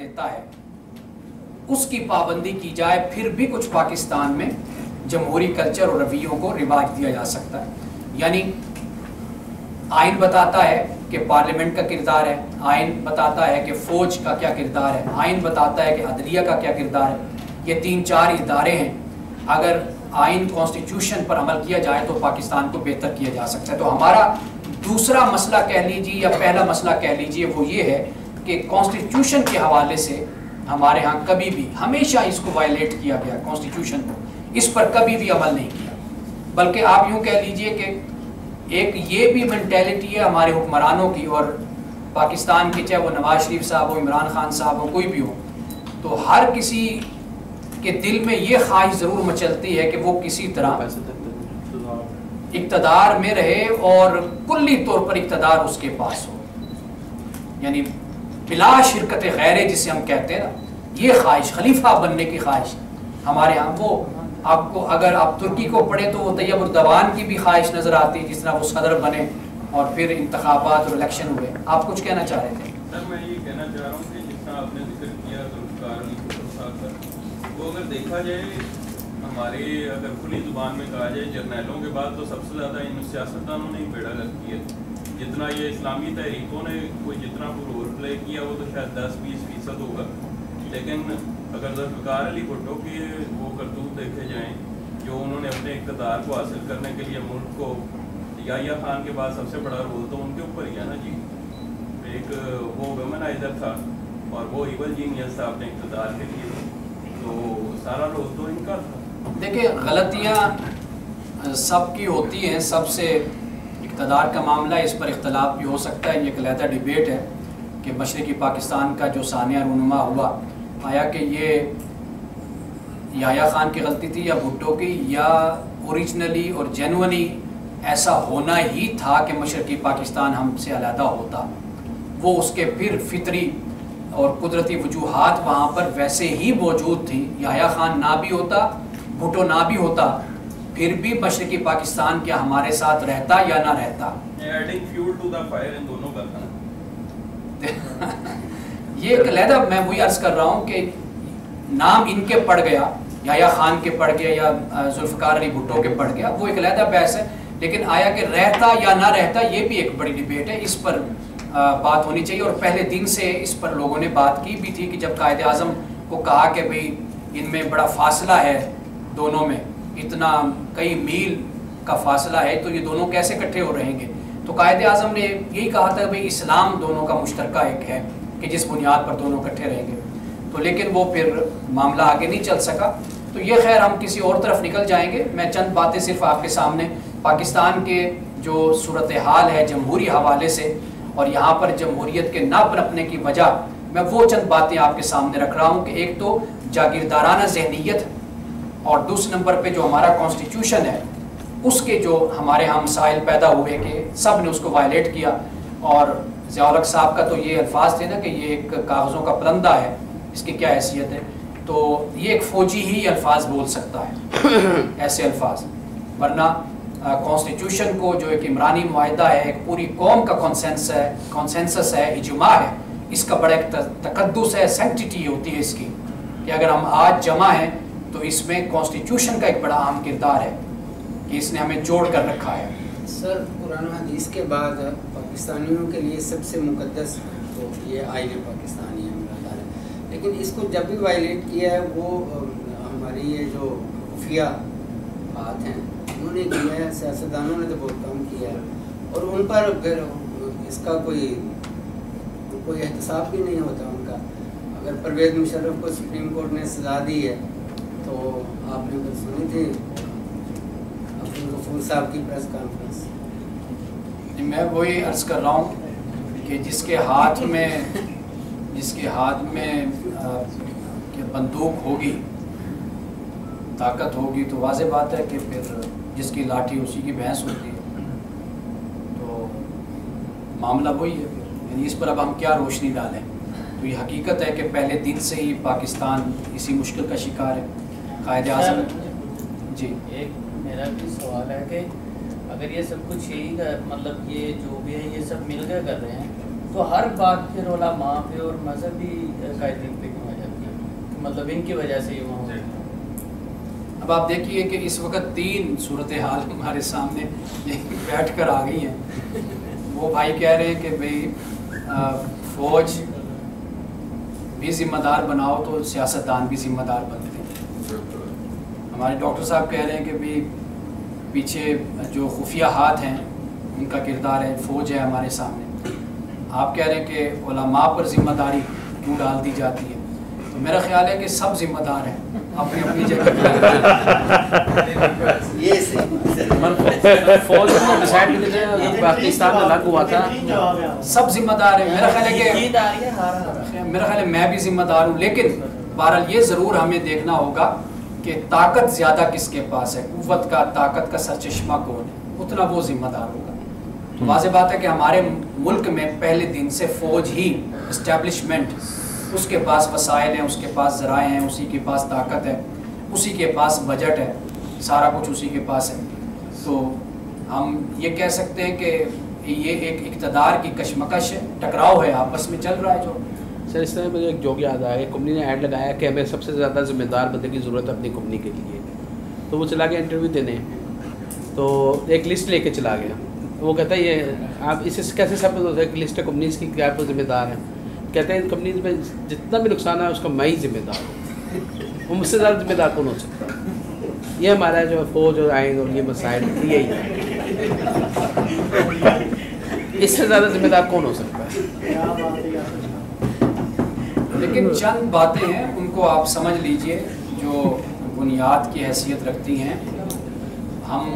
دیتا ہے اس کی پابندی کی جائے، پھر بھی کچھ پاکستان میں جمہوری کلچر اور رویوں کو رواج دیا جا سکتا ہے. یعنی آئین بتاتا ہے کہ پارلیمنٹ کا کردار ہے، آئین بتاتا ہے کہ فوج کا کیا کردار ہے، آئین بتاتا ہے کہ عدلیہ کا کیا کردار ہے. یہ 3-4 ادارے ہیں. اگر آئین کانسٹیٹیوشن پر عمل کیا جائے تو پاکستان کو بہتر کیا جا سکتا ہے. تو ہمارا دوسرا مسئلہ کہہ لیجیے یا پہلا مسئلہ کہہ لیجیے وہ یہ ہے کہ کانسٹیٹیوشن کے حوالے سے ہمارے ہاں کبھی بھی ہمیشہ اس کو وائلیٹ کیا گیا، کانسٹیٹیوشن کو اس پر کبھی بھی عمل نہیں کیا. بلکہ آپ یوں کہہ لیجئے کہ ایک یہ بھی مینٹیلٹی ہے ہمارے حکمرانوں کی، اور پاکستان کے چاہے وہ نواز شریف صاحب ہو، عمران خان صاحب ہو، کوئی بھی ہو، تو ہر کسی کے دل میں یہ خواہش ضرور مچلتی ہے کہ وہ کسی طرح اقتدار میں رہے اور کلی طور پر اقتدار اس کے پاس ہو، یعنی بلا شرکت غیرے جسے ہم کہتے ہیں نا، یہ خواہش، خلیفہ بننے کی خواہش ہمارے ہاں. وہ آپ کو اگر آپ ترکی کو پڑھیں تو وہ طیب اردوان کی بھی خواہش نظر آتی ہے، جس طرح وہ صدر بنے اور پھر انتخابات اور الیکشن ہوئے. آپ کچھ کہنا چاہ رہے تھے؟ سر میں یہ کہنا چاہ رہا ہوں کہ جس طرح آپ نے ذکر کیا ذوالفقار علی بھٹو صاحب کا، وہ اگر دیکھا جائے ہمارے اگر کھلی زبان میں کہا جائے جرنیلوں کے بعد تو سب سے زیادہ ان سیاستدانوں نے ہی بیڑا غرق کیا. جتنا یہ اسلامی تحریکوں نے کوئی جتنا رول پلے کیا وہ تو شاید 10-20% ہوگا، لیکن اگر ذوالفقار علی بھٹو کی وہ کرتوت دیکھے جائیں جو انہوں نے اپنے اقتدار کو حاصل کرنے کے لیے ملک کو، یحییٰ خان کے بعد سب سے بڑا رول تو ان کے اوپر ہی ہے نا جی. ایک وہ ویمنائزر تھا اور وہ ایول جینیس تھا اپنے اقتدار کے لیے، تو سارا رول تو ان کا تھا. دیکھیں غلطیاں سب کی ہوتی ہیں، سب سے اقتدار کا معاملہ اس پر اختلاف بھی ہو سکتا ہے. یہ ایک علیحدہ ڈیبیٹ ہے کہ مشرقی پاکستان کا جو سانحہ رونما ہوا، آیا کہ یہ یحییٰ خان کی غلطی تھی یا بھٹو کی، یا اوریجنلی اور جینوئنلی ایسا ہونا ہی تھا کہ مشرقی پاکستان ہم سے علیحدہ ہوتا. وہ اس کے پھر فطری اور قدرتی وجوہات وہاں پر ویسے ہی موجود تھیں. یحییٰ خان نہ بھی ہوتا، بھٹو نہ بھی ہوتا، پھر بھی مشرقی پاکستان کیا ہمارے ساتھ رہتا یا نہ رہتا. Adding fuel to the fire ان دونوں کا تھا. یہ ایک علیحدہ، میں وہی عرض کر رہا ہوں کہ نام ان کے پڑ گیا، یحییٰ خان کے پڑ گیا یا ذوالفقار علی بھٹو کے پڑ گیا، وہ ایک علیحدہ بحث ہے. لیکن آیا کہ رہتا یا نہ رہتا، یہ بھی ایک بڑی ڈیبیٹ ہے. اس پر بات ہونی چاہیے، اور پہلے دن سے اس پر لوگوں نے بات کی بھی تھی کہ جب قائد اعظم کو کہا کہ بھئی ان میں بڑا فاصلہ ہے، دونوں میں اتنا کئی میل کا فاصلہ ہے، تو یہ دونوں کیسے اکٹھے ہو رہیں گے. تو قائد اعظم نے یہی کہا تھا کہ بھئی اسلام دونوں کا مشترکہ ایک ہے کہ جس بنیاد پر دونوں اکٹھے رہیں گے. تو لیکن وہ پھر معاملہ آگے نہیں چل سکا. تو یہ خیر ہم کسی اور طرف نکل جائیں گے. میں چند باتیں صرف آپ کے سامنے پاکستان کے جو صورتحال ہے جمہوری حوالے سے اور یہاں پر جمہوریت کے نہ پنپنے کی وجہ، میں وہ چند باتیں آپ کے سامنے رکھ رہا ہوں کہ ایک تو جاگیردارانہ ذہنیت، اور دوسرے نمبر پہ جو ہمارا کانسٹیٹیوشن ہے اس کے جو ہمارے ہاں مسائل پیدا ہوئے کہ سب نے اس کو وائلیٹ کیا. اور ضیاء الحق صاحب کا تو یہ الفاظ تھے نا کہ یہ ایک کاغذوں کا پرندہ ہے، اس کی کیا حیثیت ہے. تو یہ ایک فوجی ہی الفاظ بول سکتا ہے ایسے الفاظ، ورنہ کانسٹیٹیوشن کو جو ایک عمرانی معاہدہ ہے، ایک پوری قوم کا کانسنسس ہے، اجماع ہے، اس کا بڑا ایک تقدس ہے، سینکٹیٹی ہوتی ہے اس کی، کہ اگر ہم آج جمع ہیں تو اس میں کانسٹیٹیوشن کا ایک بڑا اہم کردار ہے کہ اس نے ہمیں جوڑ کر رکھا ہے. سر قرآن و حدیث کے بعد پاکستانیوں کے لیے سب سے مقدس تو یہ آئین پاکستانی ہے میرا خیال ہے، لیکن اس کو جب بھی وائلیٹ کیا ہے وہ ہماری یہ جو خفیہ ہاتھ ہیں انہوں نے کیا ہے، سیاستدانوں نے تو بہت کم کیا ہے، اور ان پر پھر اس کا کوئی احتساب بھی نہیں ہوتا ان کا. اگر پرویز مشرف کو سپریم کورٹ نے سزا دی ہے تو آپ نے کچھ سنی تھی غفور صاحب کی پریس کانفرنس؟ میں وہی عرض کر رہا ہوں کہ جس کے ہاتھ میں کہ بندوق ہوگی، طاقت ہوگی، تو واضح بات ہے کہ پھر جس کی لاٹھی اسی کی بھینس ہوتی ہے. تو معاملہ وہی ہے پھر، یعنی اس پر اب ہم کیا روشنی ڈالیں. تو یہ حقیقت ہے کہ پہلے دن سے ہی پاکستان اسی مشکل کا شکار ہے. قائد اعظم جی ایک میرا بھی سوال ہے کہ اگر یہ سب کچھ یہی مطلب یہ جو بھی ہے یہ سب مل کے کر رہے ہیں تو ہر بات پھر علماء پہ اور مذہبی قائدین پہ کیوں آ جاتی ہے؟ مطلب ان کی وجہ سے یہ وہاں ہوتا ہے۔ اب آپ دیکھیے کہ اس وقت 3 صورتحال ہمارے سامنے بیٹھ کر آ گئی ہیں۔ وہ بھائی کہہ رہے ہیں کہ بھئی فوج بھی ذمہ دار بناؤ تو سیاستدان بھی ذمہ دار بنتے ہیں۔ ہمارے ڈاکٹر صاحب کہہ رہے ہیں کہ بھئی پیچھے جو خفیہ ہاتھ ہیں ان کا کردار ہے، فوج ہے ہمارے سامنے۔ آپ کہہ رہے ہیں کہ علماء پر ذمہ داری کیوں ڈال دی جاتی ہے؟ تو میرا خیال ہے کہ سب ذمہ دار ہیں اپنی اپنی جگہ۔ فوج کو ڈیسائیڈ کر دیتے ہیں پاکستان میں لاگو ہوا تھا، سب ذمہ دار ہیں۔ میرا خیال ہے کہ میرا خیال ہے میں بھی ذمہ دار ہوں، لیکن بہرحال یہ ضرور ہمیں دیکھنا ہوگا کہ طاقت زیادہ کس کے پاس ہے، قوت کا طاقت کا سرچشمہ کون ہے، اتنا وہ ذمہ دار ہوگا۔ واضح بات ہے کہ ہمارے ملک میں پہلے دن سے فوج ہی اسٹیبلشمنٹ، اس کے پاس وسائل ہیں، اس کے پاس ذرائع ہیں، اسی کے پاس طاقت ہے، اسی کے پاس بجٹ ہے، سارا کچھ اسی کے پاس ہے۔ تو ہم یہ کہہ سکتے ہیں کہ یہ ایک اقتدار کی کشمکش ہے، ٹکراؤ ہے، آپس میں چل رہا ہے۔ جو سر اس طرح مجھے ایک جوک یاد آیا، کمپنی نے ایڈ لگایا کہ ہمیں سب سے زیادہ ذمہ دار بندے کی ضرورت ہے اپنی کمپنی کے لیے، تو وہ چلا گیا انٹرویو دینے، تو ایک لسٹ لے کے چلا گیا۔ وہ کہتا ہے یہ آپ اسے کیسے ثابت ہوتا ہے کہ لسٹ ہے کمپنیز کی کیا آپ ذمہ دار ہیں؟ کہتے ہیں ان کمپنیز میں جتنا بھی نقصان ہے اس کا میں ہی ذمہ دار ہوں، وہ مجھ سے زیادہ ذمہ دار کون ہو سکتا ہے؟ یہ ہمارا جو فوج اور آئین اور یہ مسائل یہی ہے، اس سے زیادہ ذمہ دار کون ہو سکتا ہے؟ لیکن چند باتیں ہیں ان کو آپ سمجھ لیجئے جو بنیاد کی حیثیت رکھتی ہیں۔ ہم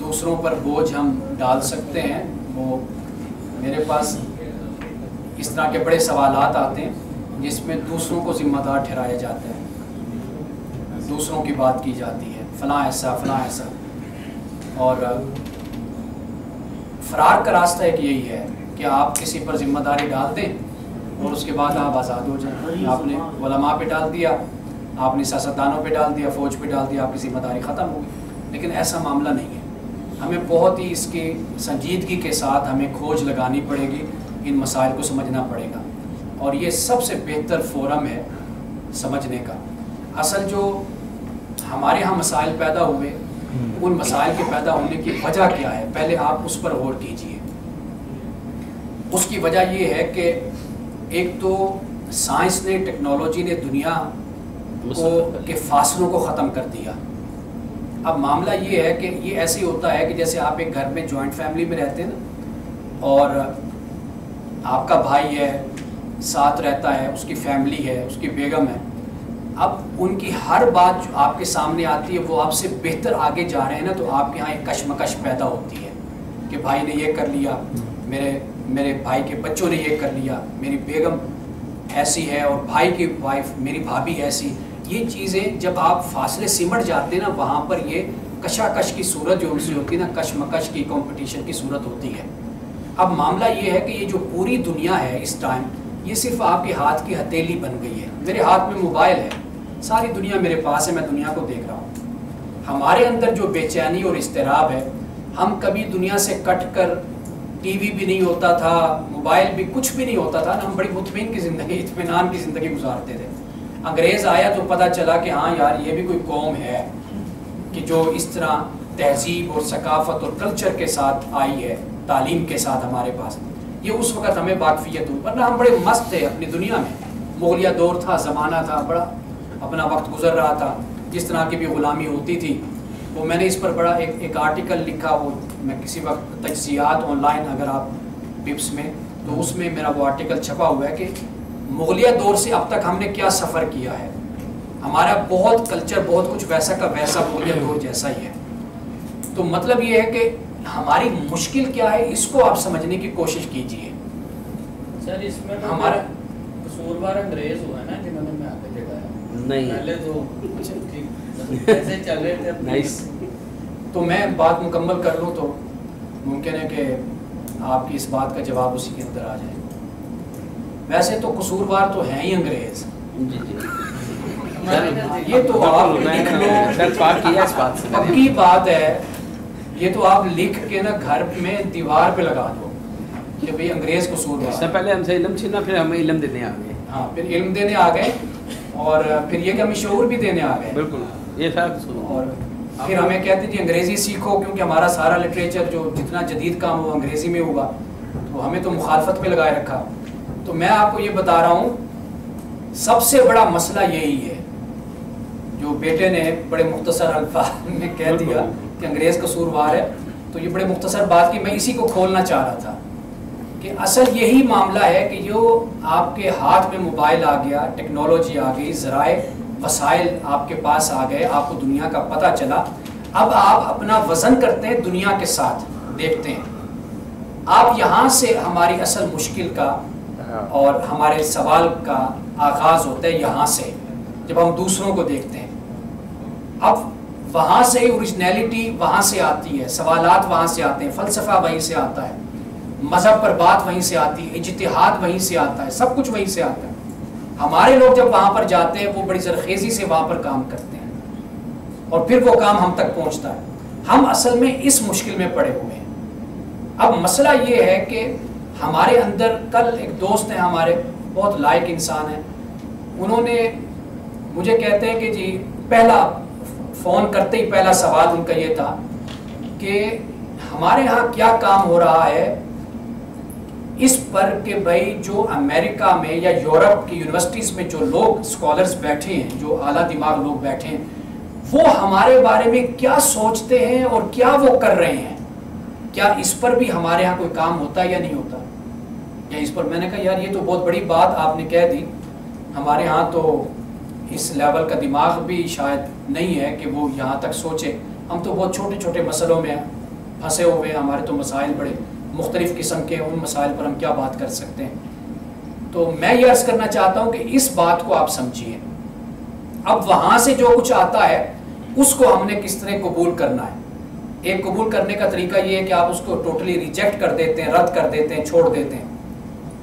دوسروں پر بوجھ ہم ڈال سکتے ہیں، وہ میرے پاس اس طرح کے بڑے سوالات آتے ہیں جس میں دوسروں کو ذمہ دار ٹھہرایا جاتا ہے، دوسروں کی بات کی جاتی ہے، فلاں ایسا فلاں ایسا، اور فرار کا راستہ ایک یہی ہے کہ آپ کسی پر ذمہ داری ڈال دیں اور اس کے بعد آپ آزاد ہو جائیں۔ آپ نے علماء پہ ڈال دیا، آپ نے سیاستدانوں پہ ڈال دیا، فوج پہ ڈال دیا، آپ کی ذمہ داری ختم ہو گئی۔ لیکن ایسا معاملہ نہیں ہے، ہمیں بہت ہی اس کی سنجیدگی کے ساتھ ہمیں کھوج لگانی پڑے گی، ان مسائل کو سمجھنا پڑے گا، اور یہ سب سے بہتر فورم ہے سمجھنے کا۔ اصل جو ہمارے ہاں مسائل پیدا ہوئے، ان مسائل کے پیدا ہونے کی وجہ کیا ہے، پہلے آپ اس پر غور کیجئے۔ اس کی وجہ یہ ہے کہ ایک تو سائنس نے، ٹیکنالوجی نے دنیا کے فاصلوں کو ختم کر دیا۔ اب معاملہ یہ ہے کہ یہ ایسے ہی ہوتا ہے کہ جیسے آپ ایک گھر میں جوائنٹ فیملی میں رہتے ہیں نا، اور آپ کا بھائی ہے، ساتھ رہتا ہے، اس کی فیملی ہے، اس کی بیگم ہے، اب ان کی ہر بات جو آپ کے سامنے آتی ہے وہ آپ سے بہتر آگے جا رہے ہیں نا، تو آپ کے یہاں ایک کشمکش پیدا ہوتی ہے کہ بھائی نے یہ کر لیا، میرے بھائی کے بچوں نے یہ کر لیا، میری بیگم ایسی ہے، اور بھائی کی وائف میری بھابھی ایسی۔ یہ چیزیں جب آپ فاصلے سمٹ جاتے ہیں نا، وہاں پر یہ کشاکش کی صورت جو ان سے ہوتی ہے نا، کشمکش کی، کمپٹیشن کی صورت ہوتی ہے۔ اب معاملہ یہ ہے کہ یہ جو پوری دنیا ہے اس ٹائم، یہ صرف آپ کے ہاتھ کی ہتھیلی بن گئی ہے۔ میرے ہاتھ میں موبائل ہے، ساری دنیا میرے پاس ہے، میں دنیا کو دیکھ رہا ہوں۔ ہمارے اندر جو بے چینی اور اضطراب ہے، ہم کبھی دنیا سے کٹ کر، ٹی وی بھی نہیں ہوتا تھا، موبائل بھی، کچھ بھی نہیں ہوتا تھا نا، ہم بڑی مطمئن کی زندگی، اطمینان کی زندگی گزارتے تھے۔ انگریز آیا تو پتہ چلا کہ ہاں یار یہ بھی کوئی قوم ہے کہ جو اس طرح تہذیب اور ثقافت اور کلچر کے ساتھ آئی ہے، تعلیم کے ساتھ ہمارے پاس۔ یہ اس وقت ہمیں واقفیت ہوئی، ورنہ ہم بڑے مست تھے اپنی دنیا میں۔ مغلیہ دور تھا، زمانہ تھا، بڑا اپنا وقت گزر رہا تھا، جس طرح کی بھی غلامی ہوتی تھی۔ وہ میں نے اس پر بڑا ایک آرٹیکل لکھا، وہ میں کسی وقت تجزیات آن لائن اگر آپ پپس میں، تو اس میں میرا وہ آرٹیکل چھپا ہوا ہے کہ مغلیہ دور سے اب تک ہم نے کیا سفر کیا ہے۔ ہمارا بہت کلچر، بہت کچھ ویسا کا ویسا مغلیہ دور جیسا ہی ہے۔ تو مطلب یہ ہے کہ ہماری مشکل کیا ہے، اس کو آپ سمجھنے کی کوشش کیجئے۔ سر اس میں ہمارا قصوروار انگریز ہوا ہے نا، جنہوں نے میں آگے جگایا نہیں پہلے تو ایسے چل رہے تھے نائس۔ تو میں بات مکمل کر لوں تو ممکن ہے کہ آپ کی اس بات کا جواب اسی کے اندر آ جائے۔ ویسے تو قصوروار تو ہیں ہی انگریز، جی جی، یہ تو آپ لکھ لو، پکی بات ہے، یہ تو آپ لکھ کے نا گھر میں دیوار پہ لگا دو کہ بھئی انگریز قصوروار اس سے پہلے ہم سے علم چھینا، پھر ہمیں علم دینے آ گئے. ہاں پھر علم دینے آ گئے اور پھر یہ کہ ہمیں شعور بھی دینے آ گئے. بالکل یہ تھا قصور. اور پھر ہمیں کہتے جی انگریزی سیکھو کیونکہ ہمارا سارا لٹریچر جو جتنا جدید کام ہوا انگریزی میں ہوا، تو ہمیں تو مخالفت پہ لگائے رکھا. تو میں آپ کو یہ بتا رہا ہوں سب سے بڑا مسئلہ یہی ہے جو بیٹے نے بڑے مختصر الفاظ میں کہہ دیا کہ انگریز قصوروار ہے. تو یہ بڑے مختصر بات کی میں اسی کو کھولنا چاہ رہا تھا کہ اصل یہی معاملہ ہے کہ جو آپ کے ہاتھ میں موبائل آ گیا، ٹیکنالوجی آ گئی، ذرائع وسائل آپ کے پاس آ گئے، آپ کو دنیا کا پتہ چلا. اب آپ اپنا وزن کرتے ہیں دنیا کے ساتھ، دیکھتے ہیں آپ یہاں سے ہماری اصل مشکل کا اور ہمارے سوال کا آغاز ہوتا ہے یہاں سے، جب ہم دوسروں کو دیکھتے ہیں. اب وہاں سے اوریجنیلٹی وہاں سے آتی ہے، سوالات وہاں سے آتے ہیں، فلسفہ وہیں سے آتا ہے، مذہب پر بات وہیں سے آتی ہے، اجتہاد وہیں سے آتا ہے، سب کچھ وہیں سے آتا ہے. ہمارے لوگ جب وہاں پر جاتے ہیں وہ بڑی زرخیزی سے وہاں پر کام کرتے ہیں اور پھر وہ کام ہم تک پہنچتا ہے. ہم اصل میں اس مشکل میں پڑے ہوئے ہیں. اب مسئلہ یہ ہے کہ ہمارے اندر، کل ایک دوست ہیں ہمارے بہت لائق انسان ہیں، انہوں نے مجھے کہتے ہیں کہ جی پہلا فون کرتے ہی پہلا سوال ان کا یہ تھا کہ ہمارے ہاں کیا کام ہو رہا ہے اس پر کہ بھائی جو امریکہ میں یا یورپ کی یونیورسٹیز میں جو لوگ اسکالرز بیٹھے ہیں، جو اعلیٰ دماغ لوگ بیٹھے ہیں، وہ ہمارے بارے میں کیا سوچتے ہیں اور کیا وہ کر رہے ہیں. کیا اس پر بھی ہمارے ہاں کوئی کام ہوتا ہے یا نہیں ہوتا، یا اس پر. میں نے کہا یار یہ تو بہت بڑی بات آپ نے کہہ دی، ہمارے ہاں تو اس لیول کا دماغ بھی شاید نہیں ہے کہ وہ یہاں تک سوچے. ہم تو بہت چھوٹے چھوٹے مسئلوں میں پھنسے ہوئے ہیں، ہمارے تو مسائل بڑے مختلف قسم کے، ان مسائل پر ہم کیا بات کر سکتے ہیں. تو میں یہ عرض کرنا چاہتا ہوں کہ اس بات کو آپ سمجھیے. اب وہاں سے جو کچھ آتا ہے اس کو ہم نے کس طرح قبول کرنا ہے. ایک قبول کرنے کا طریقہ یہ ہے کہ آپ اس کو ٹوٹلی ریجیکٹ کر دیتے ہیں، رد کر دیتے ہیں، چھوڑ دیتے ہیں.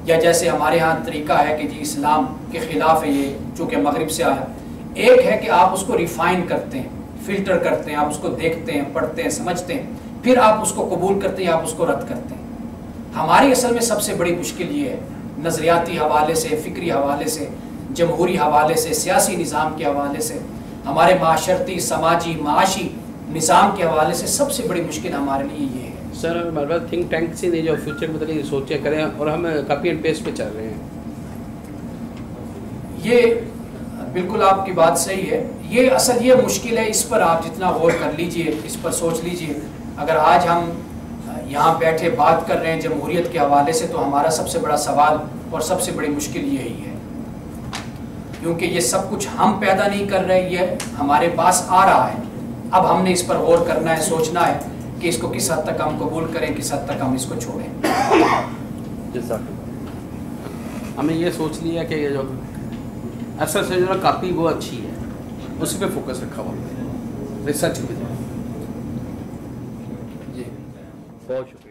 یا جیسے ہمارے ہاں طریقہ ہے کہ جی اسلام کے خلاف ہے یہ چونکہ مغرب سے آیا. ایک ہے کہ آپ اس کو ریفائن کرتے ہیں، فلٹر کرتے ہیں، آپ اس کو دیکھتے ہیں، پڑھتے ہیں، سمجھتے ہیں، پھر آپ اس کو قبول کرتے ہیں، آپ اس کو رد کرتے ہیں. ہماری اصل میں سب سے بڑی مشکل یہ ہے، نظریاتی حوالے سے، فکری حوالے سے، جمہوری حوالے سے، سیاسی نظام کے حوالے سے، ہمارے معاشرتی، سماجی، معاشی نظام کے حوالے سے سب سے بڑی مشکل ہمارے لیے یہ ہے. سر ہمارے پاس تھنک ٹینک سے نہیں جو فیوچر کے متعلق سوچیں کریں اور ہم کاپی اینڈ پیسٹ پہ چل رہے ہیں. یہ بالکل آپ کی بات صحیح ہے. یہ اصل یہ مشکل ہے، اس پر آپ جتنا غور کر لیجئے، اس پر سوچ لیجئے. اگر آج ہم یہاں بیٹھے بات کر رہے ہیں جمہوریت کے حوالے سے تو ہمارا سب سے بڑا سوال اور سب سے بڑی مشکل یہی ہے، کیونکہ یہ سب کچھ ہم پیدا نہیں کر رہے، یہ ہمارے پاس آ رہا ہے. اب ہم نے اس پر غور کرنا ہے، سوچنا ہے کہ اس کو کس حد تک ہم قبول کریں، کس حد تک ہم اس کو چھوڑیں. ہمیں یہ سوچ لیا کہ یہ جو اصل سے جو کاپی وہ اچھی ہے، اسی پہ فوکس رکھا ہوا ریسرچ میں. جی بہت شکریہ.